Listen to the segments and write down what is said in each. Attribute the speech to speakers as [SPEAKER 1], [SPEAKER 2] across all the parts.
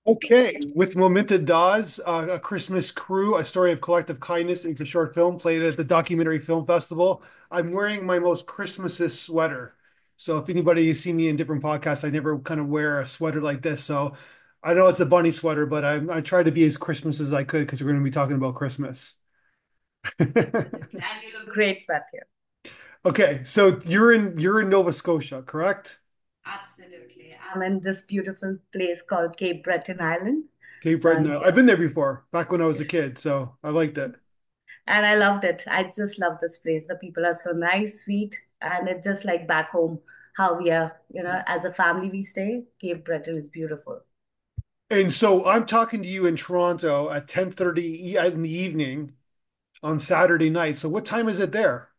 [SPEAKER 1] Okay, with Moumita Dawes, A Christmas Crew, A Story of Collective Kindness. It's a short film played at the Documentary Film Festival. I'm wearing my most Christmasest sweater. So if anybody has seen me in different podcasts, I never kind of wear a sweater like this. So I know it's a bunny sweater, but I tried to be as Christmas as I could because we're going to be talking about Christmas.
[SPEAKER 2] And you look great, Matthew.
[SPEAKER 1] Okay, so you're in Nova Scotia, correct?
[SPEAKER 2] Absolutely. I'm in this beautiful place called Cape Breton Island.
[SPEAKER 1] Cape
[SPEAKER 2] So
[SPEAKER 1] Breton.
[SPEAKER 2] I'm
[SPEAKER 1] I've
[SPEAKER 2] here.
[SPEAKER 1] been there before, back when I was a kid, so I liked it.
[SPEAKER 2] And I loved it. I just love this place. The people are so nice, sweet, and it's just like back home, how we are, as a family we stay. Cape Breton is beautiful.
[SPEAKER 1] And so I'm talking to you in Toronto at 10:30 in the evening on Saturday night. So what time is it there?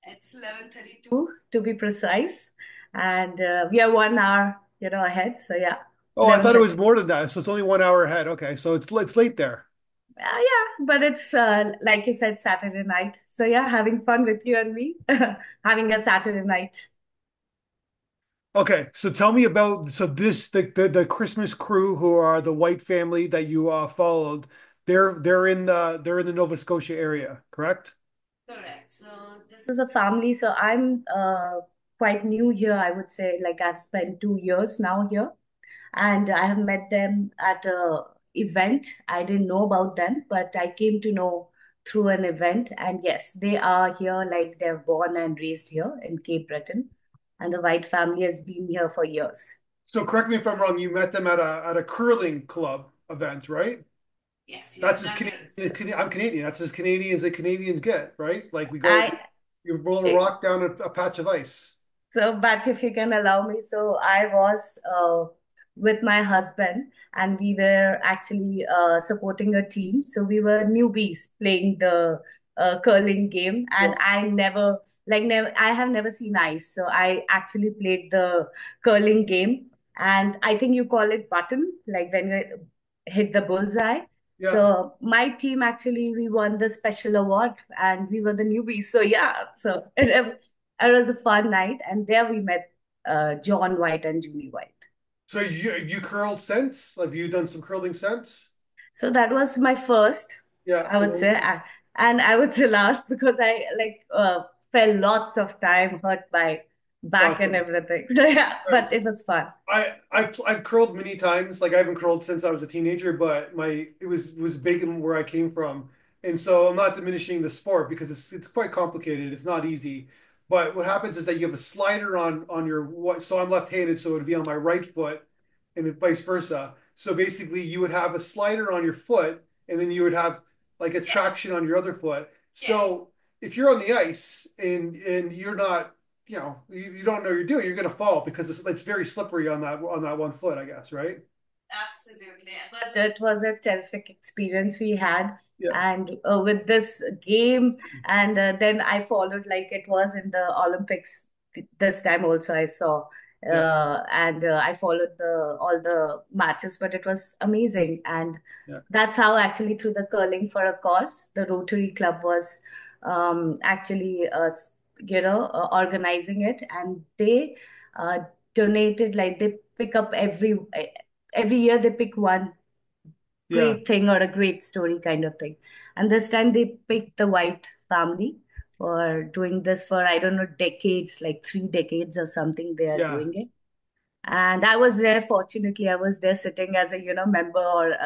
[SPEAKER 2] It's 11:32 to be precise. And we are 1 hour, ahead. So yeah,
[SPEAKER 1] Oh, I thought it was
[SPEAKER 2] 11:30.
[SPEAKER 1] more than that. So it's only 1 hour ahead. Okay, so it's late there.
[SPEAKER 2] Yeah, but it's like you said, Saturday night. So yeah, having fun with you and me, having a Saturday night.
[SPEAKER 1] Okay, so tell me about the Christmas crew who are the white family that you followed. They're in the Nova Scotia area, correct?
[SPEAKER 2] Correct. So this is a family. So I'm quite new here, I would say. Like I've spent 2 years now here, and I have met them at a event. I didn't know about them, but I came to know through an event. And yes, they are here. Like they're born and raised here in Cape Breton, and the White family has been here for years.
[SPEAKER 1] So correct me if I'm wrong. You met them at a curling club event, right?
[SPEAKER 2] Yes, you
[SPEAKER 1] That's
[SPEAKER 2] have
[SPEAKER 1] as
[SPEAKER 2] done
[SPEAKER 1] Canadian.
[SPEAKER 2] your research.
[SPEAKER 1] I'm Canadian. That's as Canadian as the Canadians get, right? Like we go,
[SPEAKER 2] I
[SPEAKER 1] you roll a rock down a patch of ice.
[SPEAKER 2] So, Beth, if you can allow me, so I was with my husband, and we were actually supporting a team. So we were newbies playing the curling game, and
[SPEAKER 1] Yeah,
[SPEAKER 2] I have never seen ice. So I actually played the curling game, and I think you call it button, like when you hit the bullseye.
[SPEAKER 1] yeah.
[SPEAKER 2] So my team actually we won the special award, and we were the newbies. So yeah, it was a fun night, and there we met John White and Julie White.
[SPEAKER 1] So you curled since? Have you done some curling since?
[SPEAKER 2] So that was my first,
[SPEAKER 1] Yeah.
[SPEAKER 2] I would say, and I would say last because I fell lots of time hurt by back and
[SPEAKER 1] Okay.
[SPEAKER 2] everything. So yeah,
[SPEAKER 1] All right.
[SPEAKER 2] but it was fun.
[SPEAKER 1] I've curled many times. Like I haven't curled since I was a teenager, but it was big in where I came from, and so I'm not diminishing the sport because it's quite complicated. It's not easy. But what happens is that you have a slider on your what? So I'm left-handed, so it would be on my right foot, and vice versa. So basically, you would have a slider on your foot, and then you would have like a
[SPEAKER 2] Yes,
[SPEAKER 1] traction on your other foot.
[SPEAKER 2] yes.
[SPEAKER 1] So if you're on the ice and you're not you don't know what you're doing, you're going to fall because it's very slippery on that one foot, I guess, right?
[SPEAKER 2] Absolutely. But it was a terrific experience we had.
[SPEAKER 1] Yeah,
[SPEAKER 2] And with this game, and then I followed like it was in the Olympics this time also I saw.
[SPEAKER 1] yeah,
[SPEAKER 2] And I followed the all the matches, but it was amazing. And
[SPEAKER 1] yeah,
[SPEAKER 2] that's how actually through the curling for a cause, the Rotary Club was actually, organizing it, and they uh, donated like they pick up every year they pick one
[SPEAKER 1] yeah,
[SPEAKER 2] great thing or a great story kind of thing. And this time they picked the White family for doing this for, I don't know, decades, like 3 decades or something, they are
[SPEAKER 1] yeah,
[SPEAKER 2] doing it. And I was there, fortunately, I was there sitting as a, member or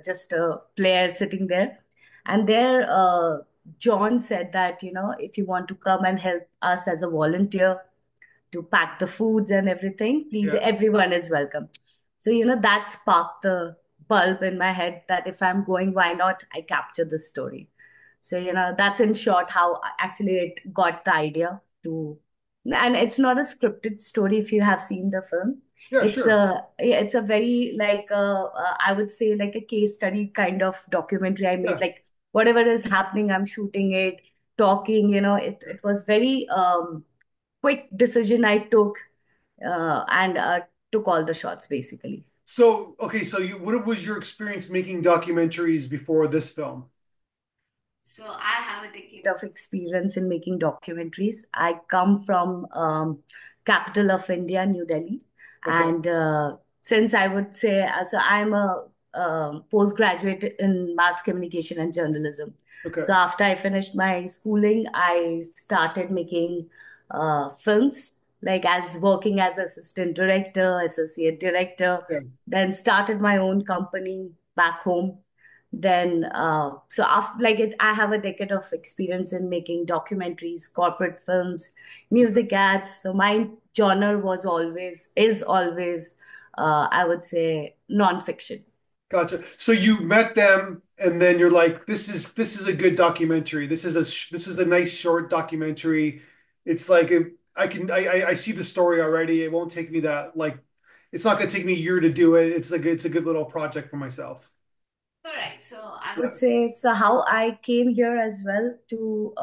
[SPEAKER 2] just a player sitting there. And there, John said that, if you want to come and help us as a volunteer, to pack the foods and everything, please,
[SPEAKER 1] yeah.
[SPEAKER 2] everyone is welcome. So, that sparked the bulb in my head that if I'm going, why not I capture this story? So, that's in short how actually it got the idea to, and it's not a scripted story if you have seen the film.
[SPEAKER 1] Yeah, sure.
[SPEAKER 2] It's a very I would say like a case study kind of documentary I made.
[SPEAKER 1] Yeah,
[SPEAKER 2] Like whatever is happening, I'm shooting it, talking. It was very quick decision I took, and took all the shots basically.
[SPEAKER 1] so okay, so what was your experience making documentaries before this film?
[SPEAKER 2] So I have a decade of experience in making documentaries. I come from capital of India, New Delhi,
[SPEAKER 1] Okay,
[SPEAKER 2] and since I would say, so I'm a postgraduate in mass communication and journalism. So
[SPEAKER 1] Okay.
[SPEAKER 2] after I finished my schooling, I started making films, like as working as assistant director, associate director,
[SPEAKER 1] Yeah.
[SPEAKER 2] then started my own company back home. Then, so after like it, I have a decade of experience in making documentaries, corporate films,
[SPEAKER 1] Okay.
[SPEAKER 2] music ads. So my genre was always, is always, I would say, nonfiction.
[SPEAKER 1] Gotcha. So you met them, and then you're like, this is a good documentary. This is a nice short documentary. It's like I see the story already. It won't take me that like it's not going to take me a year to do it. It's a good little project for myself.
[SPEAKER 2] Correct. So I
[SPEAKER 1] Yeah.
[SPEAKER 2] would say, so how I came here as well to,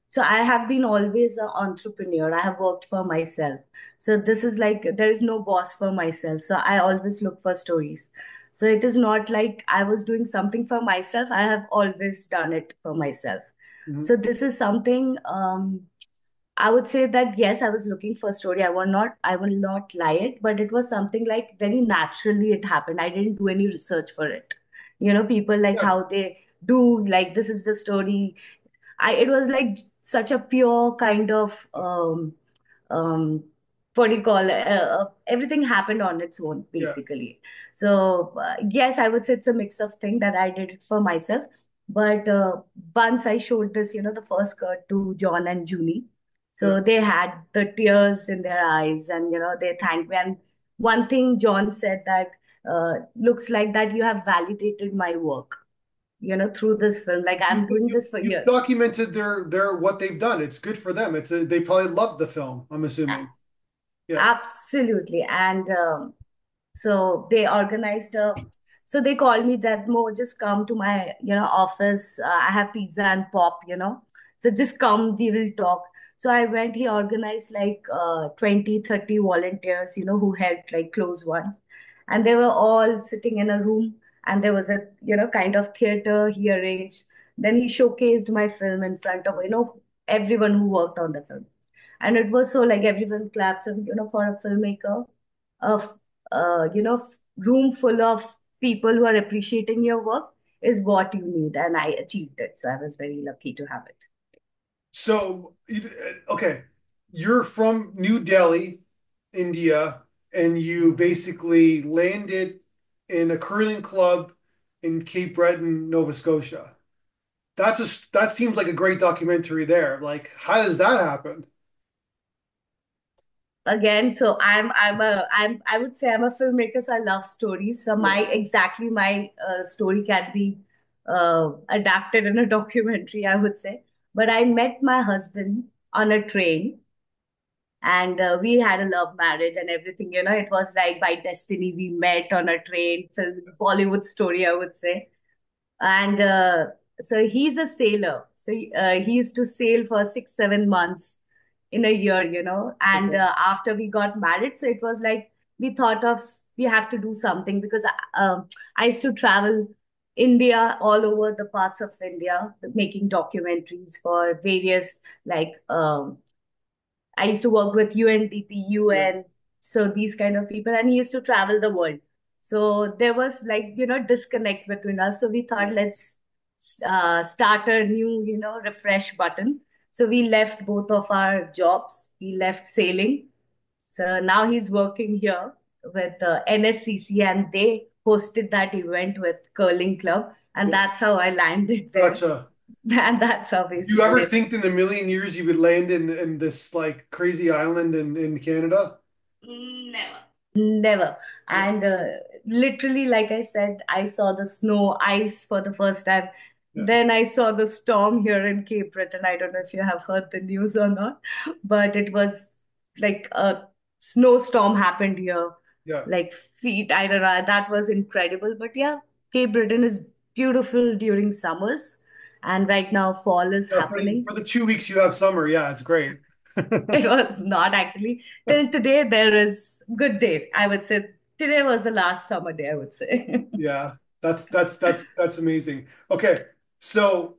[SPEAKER 2] so I have been always an entrepreneur. I have worked for myself. So this is like, there is no boss for myself. So I always look for stories. So it is not like I was doing something for myself. I have always done it for myself.
[SPEAKER 1] Mhm.
[SPEAKER 2] So this is something, I would say that yes, I was looking for a story. I will not lie it, but it was something like very naturally it happened. I didn't do any research for it. You know, people like
[SPEAKER 1] Yeah.
[SPEAKER 2] how they do, like, this is the story. It was like such a pure kind of um what do you call it? Everything happened on its own
[SPEAKER 1] Yeah.
[SPEAKER 2] basically. So yes, I would say it's a mix of thing that I did it for myself. But once I showed this, the first cut to John and Junie,
[SPEAKER 1] Yeah.
[SPEAKER 2] so they had the tears in their eyes, and they thanked me. And one thing John said that looks like that you have validated my work, through this film. Like I'm doing this for
[SPEAKER 1] You've
[SPEAKER 2] years.
[SPEAKER 1] documented their what they've done. It's good for them. They probably loved the film, I'm assuming. Yeah.
[SPEAKER 2] Absolutely. And so they organized so they called me that, Mo, just come to my, office. I have pizza and pop. So just come, we will talk. So I went, he organized like 20, 30 volunteers, who helped like close ones. And they were all sitting in a room, and there was a, kind of theater he arranged. Then he showcased my film in front of, everyone who worked on the film. And it was so like everyone claps, and for a filmmaker, a room full of people who are appreciating your work is what you need, and I achieved it. So I was very lucky to have it.
[SPEAKER 1] So, okay, you're from New Delhi, India, and you basically landed in a curling club in Cape Breton, Nova Scotia. That seems like a great documentary there. Like, how does that happen?
[SPEAKER 2] Again, so I would say I'm a filmmaker, so I love stories. So
[SPEAKER 1] Yeah.
[SPEAKER 2] my story can be adapted in a documentary, I would say. But I met my husband on a train, and we had a love marriage and everything. It was like by destiny we met on a train. Film, Bollywood story, I would say. And so he's a sailor, so he used to sail for 6 7 months in a year, and
[SPEAKER 1] Okay.
[SPEAKER 2] after we got married, so it was like we thought of, we have to do something, because I used to travel India, all over the parts of India, making documentaries for various, like, I used to work with UNDP,
[SPEAKER 1] Yeah.
[SPEAKER 2] UN, so these kind of people, and he used to travel the world. So there was like, disconnect between us. So we thought, let's start a new, refresh button. So we left both of our jobs. He left sailing. So now he's working here with NSCC, and they hosted that event with Curling Club. And
[SPEAKER 1] Yeah.
[SPEAKER 2] that's how I landed there.
[SPEAKER 1] Gotcha.
[SPEAKER 2] And that's how
[SPEAKER 1] You ever
[SPEAKER 2] basically.
[SPEAKER 1] think in a million years you would land in this like crazy island in Canada?
[SPEAKER 2] Never. Never.
[SPEAKER 1] Yeah.
[SPEAKER 2] And literally, like I said, I saw the snow, ice for the first time.
[SPEAKER 1] Yeah.
[SPEAKER 2] Then I saw the storm here in Cape Breton. I don't know if you have heard the news or not, but it was like a snowstorm happened here,
[SPEAKER 1] Yeah.
[SPEAKER 2] like feet. I don't know. That was incredible. But yeah, Cape Breton is beautiful during summers. And right now, fall is
[SPEAKER 1] Yeah,
[SPEAKER 2] happening.
[SPEAKER 1] for the 2 weeks you have summer, yeah, it's great.
[SPEAKER 2] It was not actually. Till today, there is good day. I would say today was the last summer day, I would say.
[SPEAKER 1] Yeah, that's amazing. Okay, so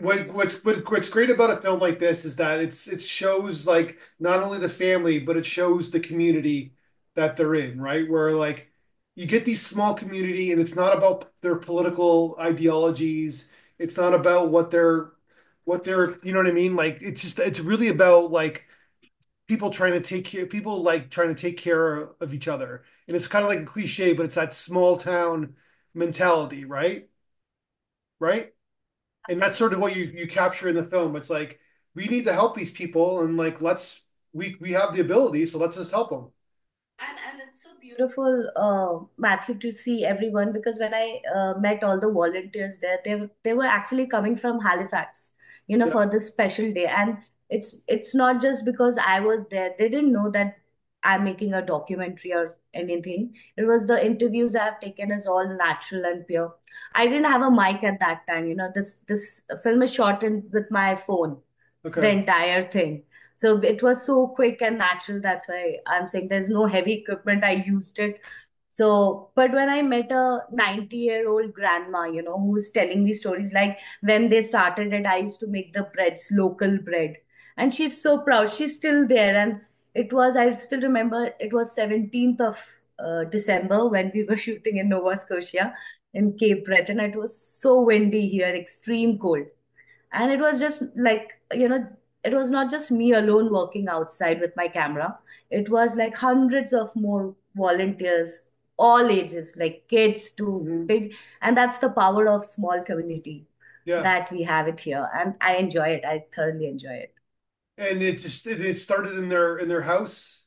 [SPEAKER 1] what's great about a film like this is that it shows like not only the family, but it shows the community that they're in, right? Where like you get these small community and it's not about their political ideologies. It's not about what they're, you know what I mean? Like it's really about like people like trying to take care of each other. And it's kind of like a cliche, but it's that small town mentality, right? Right? And that's sort of what you capture in the film. It's like we need to help these people and like we have the ability, so let's just help them.
[SPEAKER 2] And it's so beautiful, Matthew, to see everyone because when I met all the volunteers there, they were actually coming from Halifax,
[SPEAKER 1] Yeah.
[SPEAKER 2] for this special day. And it's not just because I was there. They didn't know that I'm making a documentary or anything. It was the interviews I've taken is all natural and pure. I didn't have a mic at that time. This film is shot with my phone, the
[SPEAKER 1] Okay.
[SPEAKER 2] entire thing. So it was so quick and natural. That's why I'm saying there's no heavy equipment. I used it. So, but when I met a 90-year-old grandma, who was telling me stories like when they started it, I used to make the breads, local bread. And she's so proud. She's still there. And I still remember it was 17th of December when we were shooting in Nova Scotia in Cape Breton. It was so windy here, extreme cold. And it was just like, it was not just me alone working outside with my camera. It was like hundreds of more volunteers, all ages, like kids to
[SPEAKER 1] Hmm.
[SPEAKER 2] big. And that's the power of small community
[SPEAKER 1] Yeah.
[SPEAKER 2] that we have it here. And I enjoy it. I thoroughly enjoy it.
[SPEAKER 1] And it started in their house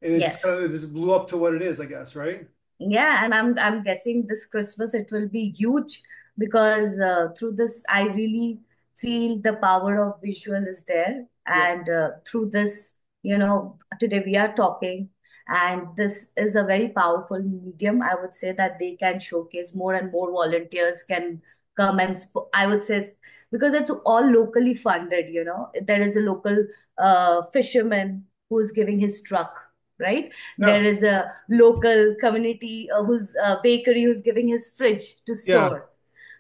[SPEAKER 1] and it just kind
[SPEAKER 2] Yes.
[SPEAKER 1] of it just blew up to what it is, I guess, right?
[SPEAKER 2] Yeah, and I'm guessing this Christmas it will be huge because through this I really feel the power of visual is there,
[SPEAKER 1] Yeah.
[SPEAKER 2] and through this, today we are talking, and this is a very powerful medium. I would say that they can showcase more and more volunteers can come and I would say because it's all locally funded. There is a local fisherman who's giving his truck, right? There
[SPEAKER 1] Yeah.
[SPEAKER 2] is a local community who's bakery who's giving his fridge to
[SPEAKER 1] Yeah.
[SPEAKER 2] store.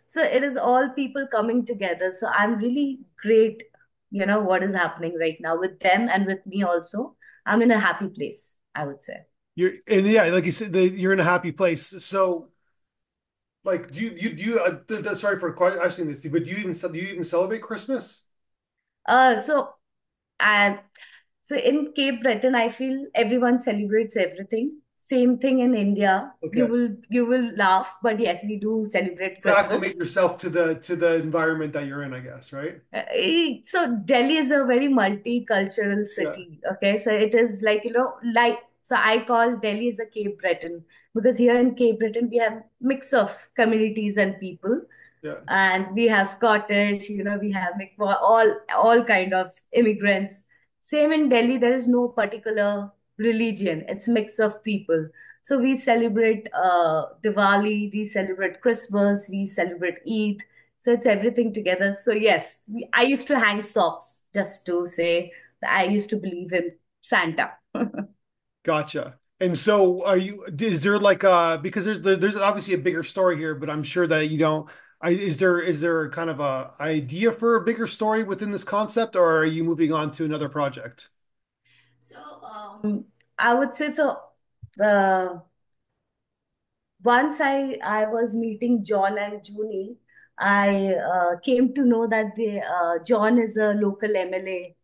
[SPEAKER 2] So it is all people coming together. So I'm really great, what is happening right now with them and with me also. I'm in a happy place, I would say.
[SPEAKER 1] And yeah, like you said, you're in a happy place. So like sorry for asking this, but do you even celebrate Christmas?
[SPEAKER 2] Uh, so and so in Cape Breton, I feel everyone celebrates everything. Same thing in India. You
[SPEAKER 1] Okay.
[SPEAKER 2] will you will laugh, but yes, we do celebrate
[SPEAKER 1] To acclimate
[SPEAKER 2] Christmas.
[SPEAKER 1] yourself to the environment that you're in, I guess, right?
[SPEAKER 2] So Delhi is a very multicultural
[SPEAKER 1] Yeah.
[SPEAKER 2] city. Okay, so it is like like so I call Delhi as a Cape Breton because here in Cape Breton we have mix of communities and people,
[SPEAKER 1] Yeah.
[SPEAKER 2] and we have Scottish, we have all kind of immigrants. Same in Delhi, there is no particular religion; it's mix of people. So we celebrate Diwali, we celebrate Christmas, we celebrate Eid. So it's everything together. So yes, I used to hang socks just to say that I used to believe in Santa.
[SPEAKER 1] Gotcha. And so is there like because there's obviously a bigger story here, but I'm sure that you don't is there kind of a idea for a bigger story within this concept, or are you moving on to another project?
[SPEAKER 2] So I would say so. Uh, Once I was meeting John and Junie, I came to know that John is a local MLA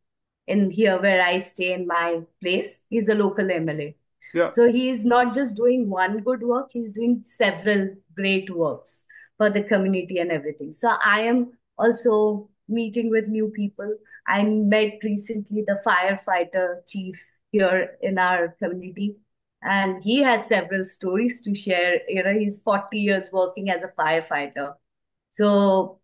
[SPEAKER 2] in here where I stay in my place. He's a local MLA.
[SPEAKER 1] Yeah.
[SPEAKER 2] So he is not just doing one good work, he's doing several great works for the community and everything. So I am also meeting with new people. I met recently the firefighter chief here in our community, and he has several stories to share. He's 40 years working as a firefighter. So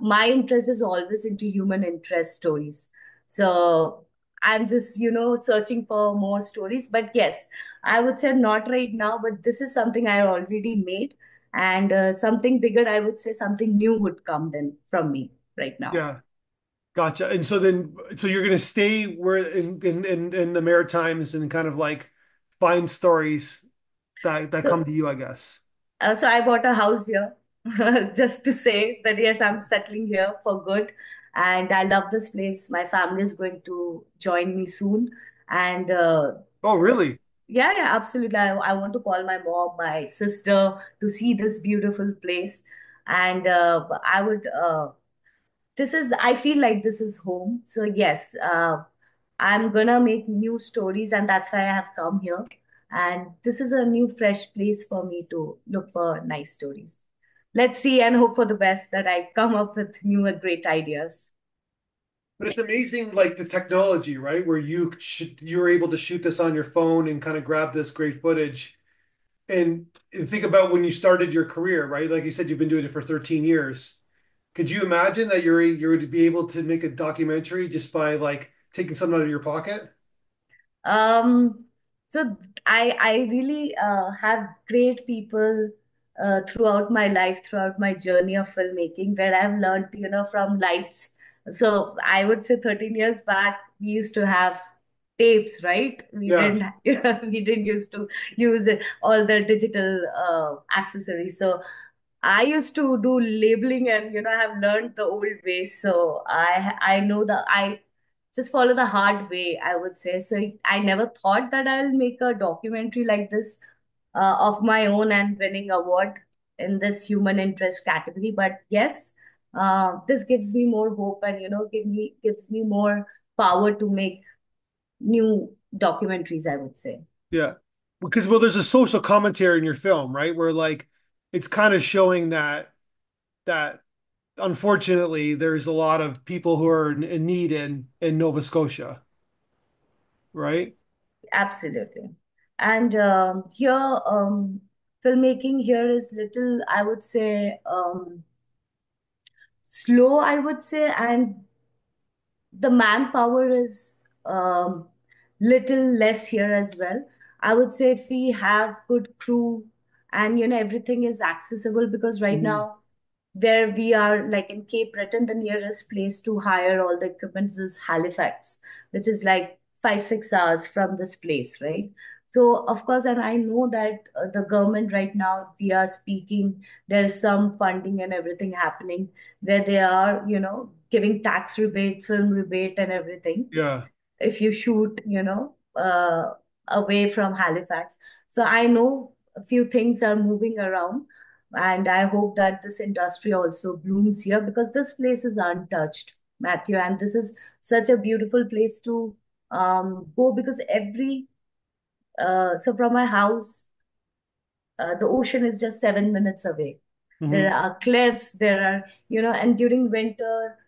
[SPEAKER 2] my interest is always into human interest stories. So I'm just, searching for more stories. But yes, I would say not right now, but this is something I already made. And something bigger, I would say something new would come then from me right now.
[SPEAKER 1] Yeah. Gotcha. And so you're gonna stay where in the Maritimes and kind of like find stories that
[SPEAKER 2] So,
[SPEAKER 1] come to you, I guess.
[SPEAKER 2] so I bought a house here just to say that yes, I'm settling here for good. And I love this place. My family is going to join me soon. And
[SPEAKER 1] Oh, really?
[SPEAKER 2] Yeah, yeah, absolutely. I want to call my mom, my sister to see this beautiful place. And I would, this is, I feel like this is home. So, yes, I'm gonna make new stories, and that's why I have come here. And this is a new, fresh place for me to look for nice stories. Let's see and hope for the best that I come up with new, great ideas.
[SPEAKER 1] But it's amazing, like the technology, right? Where you're able to shoot this on your phone and kind of grab this great footage. And think about when you started your career, right? Like you said, you've been doing it for 13 years. Could you imagine that you're to be able to make a documentary just by like taking something out of your pocket?
[SPEAKER 2] Um, so I really have great people throughout my life, throughout my journey of filmmaking, where I've learned, from lights. So I would say 13 years back, we used to have tapes, right? We
[SPEAKER 1] Yeah,
[SPEAKER 2] didn't, we didn't used to use all the digital accessories. So I used to do labeling, and I have learned the old ways. So I know that I just follow the hard way, I would say. So I never thought that I'll make a documentary like this of my own and winning award in this human interest category. But yes, this gives me more hope, and gives me more power to make new documentaries, I would say.
[SPEAKER 1] yeah. Because well, there's a social commentary in your film, right? Where like it's kind of showing that unfortunately there's a lot of people who are in need in Nova Scotia, right?
[SPEAKER 2] Absolutely. And here, filmmaking here is little, I would say, slow, I would say, and the manpower is little less here as well. I would say if we have good crew and everything is accessible, because right
[SPEAKER 1] Mhm.
[SPEAKER 2] now where we are, like in Cape Breton, the nearest place to hire all the equipment is Halifax, which is like 5-6 hours from this place, right? So of course, and I know that the government right now, we are speaking, there is some funding and everything happening where they are, giving tax rebate, film rebate, and everything
[SPEAKER 1] Yeah,
[SPEAKER 2] if you shoot, away from Halifax. So I know a few things are moving around, and I hope that this industry also blooms here, because this place is untouched, Matthew, and this is such a beautiful place to go, because so from my house, the ocean is just 7 minutes away. There
[SPEAKER 1] hmm,
[SPEAKER 2] are cliffs, there are, and during winter,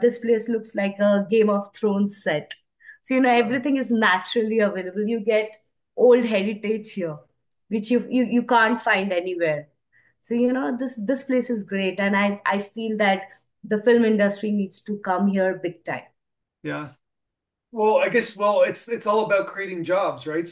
[SPEAKER 2] this place looks like a Game of Thrones set. So,
[SPEAKER 1] yeah,
[SPEAKER 2] everything is naturally available. You get old heritage here, which you can't find anywhere. So, this place is great. And I feel that the film industry needs to come here big time.
[SPEAKER 1] yeah. Well, I guess it's all about creating jobs, right?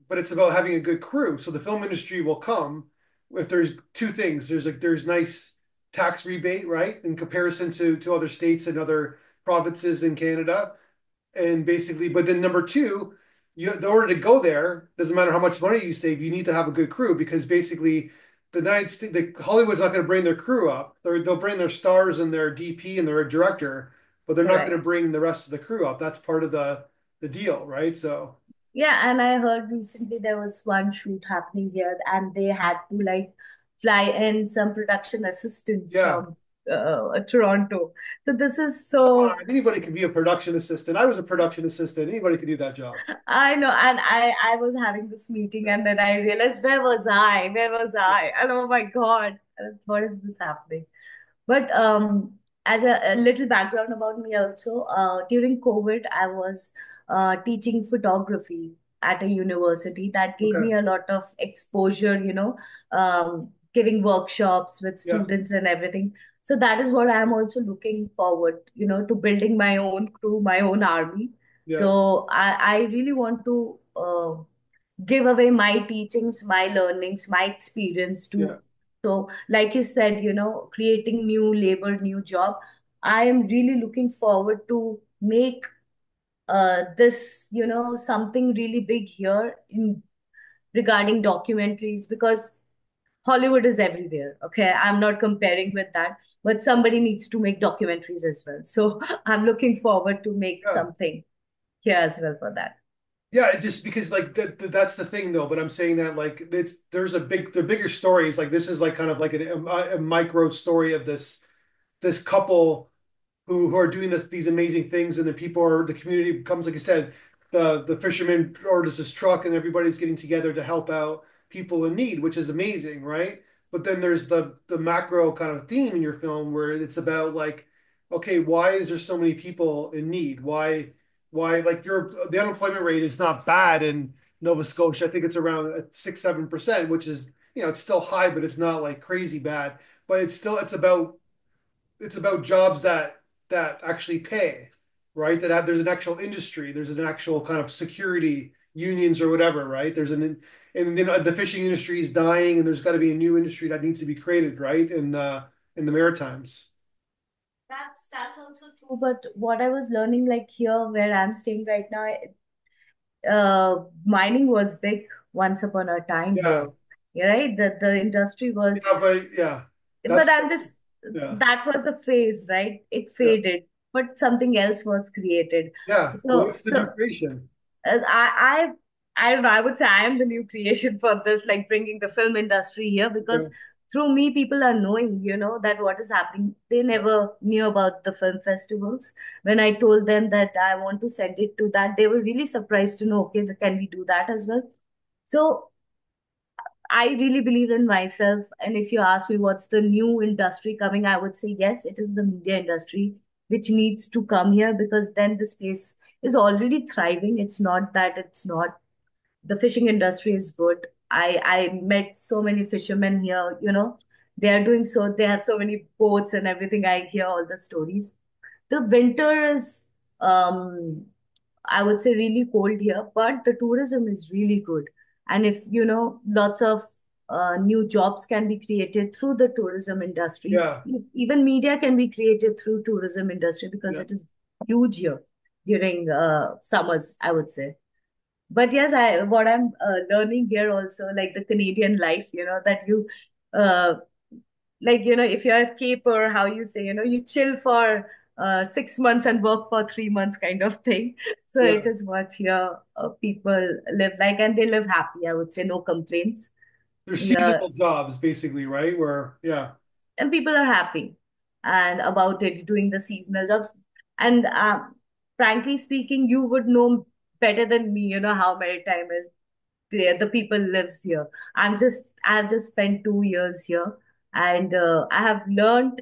[SPEAKER 1] But it's about having a good crew. So the film industry will come if there's two things. There's nice tax rebate, right, in comparison to other states and other provinces in Canada. And basically, but then number two, in order to go there, doesn't matter how much money you save, you need to have a good crew because basically the United States, Hollywood's not going to bring their crew up. They'll bring their stars and their DP and their director, but they're not going to
[SPEAKER 2] Correct.
[SPEAKER 1] bring the rest of the crew up. That's part of the deal, right? So
[SPEAKER 2] Yeah, and I heard recently there was one shoot happening here, and they had to like fly in some production assistants
[SPEAKER 1] yeah,
[SPEAKER 2] from Toronto. So this is
[SPEAKER 1] come
[SPEAKER 2] so,
[SPEAKER 1] on, anybody can be a production assistant. I was a production assistant. Anybody could do that job.
[SPEAKER 2] I know, and I was having this meeting, and then I realized, where was I? Where was I? And oh my God, what is this happening? But as a little background about me also, during COVID, I was teaching photography at a university. That gave
[SPEAKER 1] Okay,
[SPEAKER 2] me a lot of exposure, giving workshops with
[SPEAKER 1] yeah,
[SPEAKER 2] students and everything. So that is what I'm also looking forward, to building my own crew, my own army.
[SPEAKER 1] yeah,
[SPEAKER 2] So I really want to give away my teachings, my learnings, my experience to.
[SPEAKER 1] yeah,
[SPEAKER 2] So, like you said, creating new labor, new job. I am really looking forward to make this, something really big here in regarding documentaries, because Hollywood is everywhere. Okay, I'm not comparing with that, but somebody needs to make documentaries as well. So I'm looking forward to make
[SPEAKER 1] yeah.
[SPEAKER 2] something here as well for that.
[SPEAKER 1] Yeah, just because like that's the thing though. But I'm saying that like it's there's the bigger stories. Like this is like kind of like a micro story of this couple who are doing these amazing things, and the community becomes, like I said, the fisherman orders his truck, and everybody's getting together to help out people in need, which is amazing, right? But then there's the macro kind of theme in your film where it's about like, okay, why is there so many people in need? Why like the unemployment rate is not bad in Nova Scotia. I think it's around 6-7%, which is, it's still high, but it's not like crazy bad. But it's about jobs that actually pay, right? There's an actual industry, there's an actual kind of security unions or whatever, right? And then the fishing industry is dying, and there's got to be a new industry that needs to be created, right? In the Maritimes.
[SPEAKER 2] That's also true. But what I was learning, like here where I'm staying right now, mining was big once upon a time here.
[SPEAKER 1] Yeah,
[SPEAKER 2] Yeah, right? The industry was,
[SPEAKER 1] yeah, but yeah,
[SPEAKER 2] but
[SPEAKER 1] that's
[SPEAKER 2] I'm just,
[SPEAKER 1] yeah,
[SPEAKER 2] that was a phase, right? It
[SPEAKER 1] yeah,
[SPEAKER 2] faded, but something else was created.
[SPEAKER 1] yeah. Well,
[SPEAKER 2] So,
[SPEAKER 1] what's the new
[SPEAKER 2] so
[SPEAKER 1] creation?
[SPEAKER 2] I don't know. I would say I am the new creation for this, like bringing the film industry here,
[SPEAKER 1] Yeah,
[SPEAKER 2] because through me, people are knowing, that what is happening. They
[SPEAKER 1] yeah,
[SPEAKER 2] never knew about the film festivals. When I told them that I want to send it to that, they were really surprised to know, okay, can we do that as well? So I really believe in myself. And if you ask me what's the new industry coming, I would say yes, it is the media industry, which needs to come here, because then this place is already thriving. It's not that it's not. The fishing industry is good. I met so many fishermen here, they are doing so, they have so many boats and everything. I hear all the stories. The winter is, I would say, really cold here, but the tourism is really good. And if lots of new jobs can be created through the tourism industry.
[SPEAKER 1] yeah,
[SPEAKER 2] Even media can be created through tourism industry, because
[SPEAKER 1] yeah.
[SPEAKER 2] it is huge here during summers, I would say. But yes, I what I'm learning here also, like the Canadian life, that you uh, like, if you're a caper, how you say, you chill for 6 months and work for 3 months kind of thing. So it
[SPEAKER 1] Yeah.
[SPEAKER 2] is what here people live like, and they live happy, I would say, no complaints.
[SPEAKER 1] There's
[SPEAKER 2] Yeah,
[SPEAKER 1] seasonal jobs basically, right? Where yeah,
[SPEAKER 2] and people are happy and about it, doing the seasonal jobs. And frankly speaking, you would know better than me, how maritime is there, the people lives here. I've just spent 2 years here, and I have learned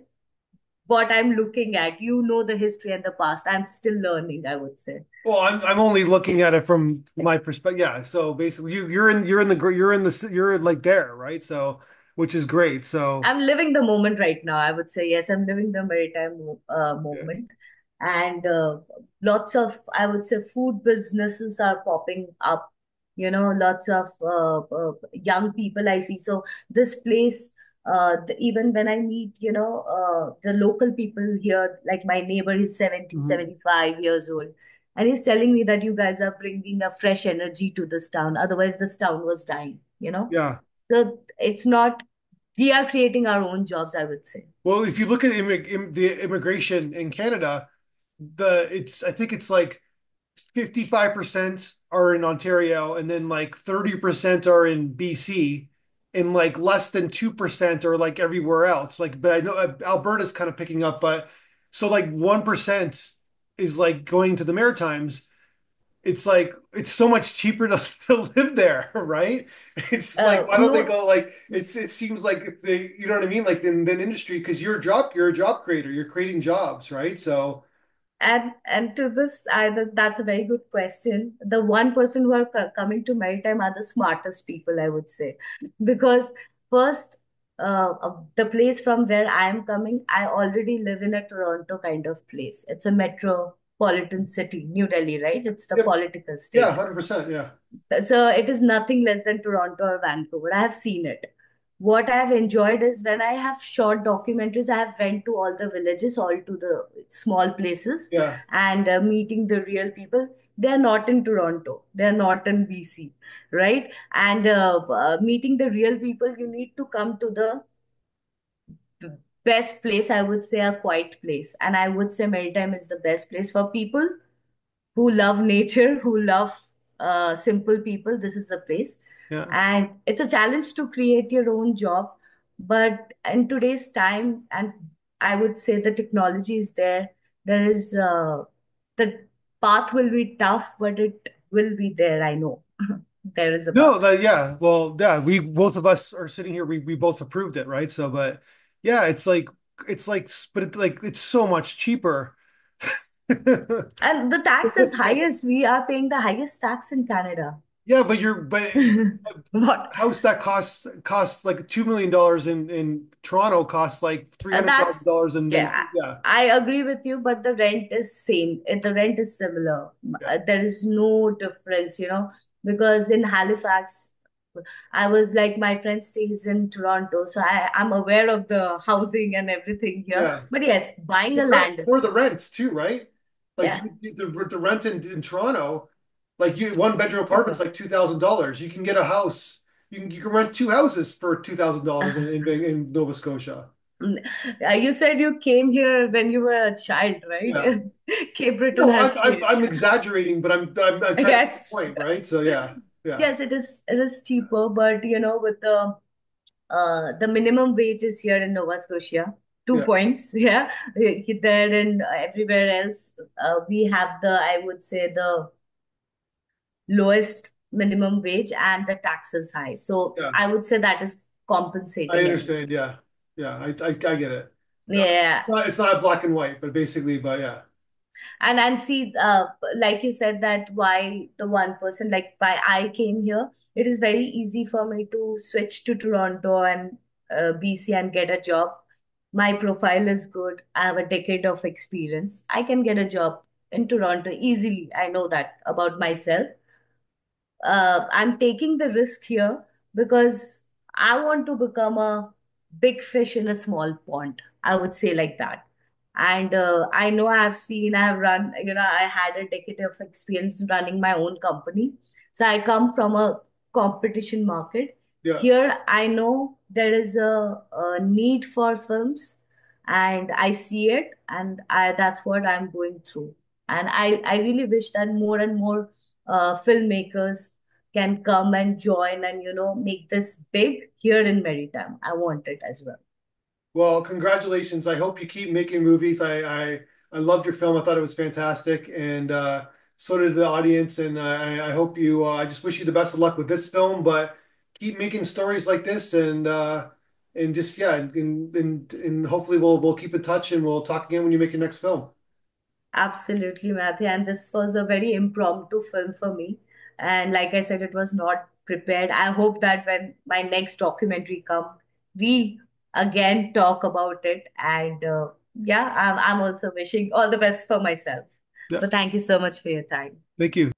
[SPEAKER 2] what I'm looking at. The history and the past. I'm still learning, I would say.
[SPEAKER 1] well, I'm only looking at it from my perspective. Yeah, so basically, you're like there, right? So, which is great. So,
[SPEAKER 2] I'm living the moment right now. I would say yes. I'm living the maritime
[SPEAKER 1] yeah,
[SPEAKER 2] moment, and lots of, I would say, food businesses are popping up. Lots of young people I see. So this place, even when I meet, the local people here, like my neighbor is 70,
[SPEAKER 1] mhm.
[SPEAKER 2] 75 years old, and he's telling me that you guys are bringing a fresh energy to this town. Otherwise, this town was dying.
[SPEAKER 1] Yeah.
[SPEAKER 2] So it's not, we are creating our own jobs, I would say.
[SPEAKER 1] Well, if you look at the immigration in Canada, I think it's like 55% are in Ontario, and then like 30% are in BC, and like less than 2% are like everywhere else. Like, but I know Alberta's kind of picking up, but so like 1% is like going to the Maritimes. It's like it's so much cheaper to live there, right? It's like why don't they
[SPEAKER 2] No,
[SPEAKER 1] go like it seems like if they, you know what I mean, like then industry, because you're a job creator, you're creating jobs, right? So
[SPEAKER 2] and to this, that's a very good question. The one person who are coming to maritime are the smartest people, I would say, because first, the place from where I am coming, I already live in a Toronto kind of place. It's a metropolitan city, New Delhi, right? It's the
[SPEAKER 1] yep,
[SPEAKER 2] political
[SPEAKER 1] yeah,
[SPEAKER 2] state.
[SPEAKER 1] 100%, yeah,
[SPEAKER 2] So it is nothing less than Toronto or Vancouver. I have seen it. What I have enjoyed is when I have short documentaries, I have went to all the villages, all to the small places,
[SPEAKER 1] yeah.
[SPEAKER 2] and meeting the real people. They are not in Toronto. They are not in BC, right? And meeting the real people, you need to come to the best place. I would say a quiet place, and I would say Maritime is the best place for people who love nature, who love simple people, this is the place.
[SPEAKER 1] Yeah.
[SPEAKER 2] And it's a challenge to create your own job. But in today's time, and I would say the technology is there, there is the path will be tough, but it will be there. I know there is a
[SPEAKER 1] No,
[SPEAKER 2] path.
[SPEAKER 1] that yeah. Well, yeah, we both of us are sitting here, we both approved it, right? So, but yeah, but it's so much cheaper.
[SPEAKER 2] And the tax is highest. We are paying the highest tax in Canada.
[SPEAKER 1] Yeah, but
[SPEAKER 2] What?
[SPEAKER 1] house that costs like $2 million in Toronto costs like three hundred thousand
[SPEAKER 2] That's
[SPEAKER 1] dollars in
[SPEAKER 2] okay.
[SPEAKER 1] Vancouver. Yeah,
[SPEAKER 2] I agree with you, but the rent is same. The rent is similar.
[SPEAKER 1] yeah,
[SPEAKER 2] There is no difference, because in Halifax, I was like my friend stays in Toronto, so I'm aware of the housing and everything here.
[SPEAKER 1] yeah.
[SPEAKER 2] But yes, buying
[SPEAKER 1] The
[SPEAKER 2] a land
[SPEAKER 1] rents
[SPEAKER 2] is
[SPEAKER 1] or the rents too, right? Like
[SPEAKER 2] yeah.
[SPEAKER 1] the rent in Toronto, like you one bedroom apartment's like $2,000. You can get a house. You can rent two houses for $2,000 in Nova Scotia.
[SPEAKER 2] You said you came here when you were a child, right?
[SPEAKER 1] Yeah.
[SPEAKER 2] Cape Breton
[SPEAKER 1] No,
[SPEAKER 2] has changed.
[SPEAKER 1] I'm exaggerating, but I'm trying to make a
[SPEAKER 2] Yes.
[SPEAKER 1] point, right? So yeah, yeah,
[SPEAKER 2] Yes, it is cheaper, but with the minimum wage is here in Nova Scotia, two
[SPEAKER 1] yeah,
[SPEAKER 2] points. Yeah, there and everywhere else, we have I would say, the lowest minimum wage, and the tax is high. So
[SPEAKER 1] yeah.
[SPEAKER 2] I would say that is
[SPEAKER 1] I
[SPEAKER 2] compensating it.
[SPEAKER 1] understand. Yeah, yeah. I get it.
[SPEAKER 2] Yeah.
[SPEAKER 1] It's not black and white, but basically, but yeah,
[SPEAKER 2] And see, like you said, that why the 1%, like why I came here, it is very easy for me to switch to Toronto and BC and get a job. My profile is good. I have a decade of experience. I can get a job in Toronto easily. I know that about myself. I'm taking the risk here because I want to become a big fish in a small pond. I would say like that. And I know I have run, I had a decade of experience running my own company. So I come from a competition market.
[SPEAKER 1] yeah.
[SPEAKER 2] Here, I know there is a need for films, and I see it, and that's what I'm going through. And I really wish that more and more filmmakers can come and join and make this big here in Maritime. I want it as well.
[SPEAKER 1] Well, congratulations. I hope you keep making movies. I loved your film. I thought it was fantastic, and so did the audience. And I hope you. I just wish you the best of luck with this film, but keep making stories like this, and just yeah, and hopefully we'll keep in touch, and we'll talk again when you make your next film.
[SPEAKER 2] Absolutely, Matthew. And this was a very impromptu film for me. And like I said, it was not prepared. I hope that when my next documentary come, we again talk about it. And yeah, I'm also wishing all the best for myself.
[SPEAKER 1] Yeah.
[SPEAKER 2] So thank you so much for your time.
[SPEAKER 1] Thank you.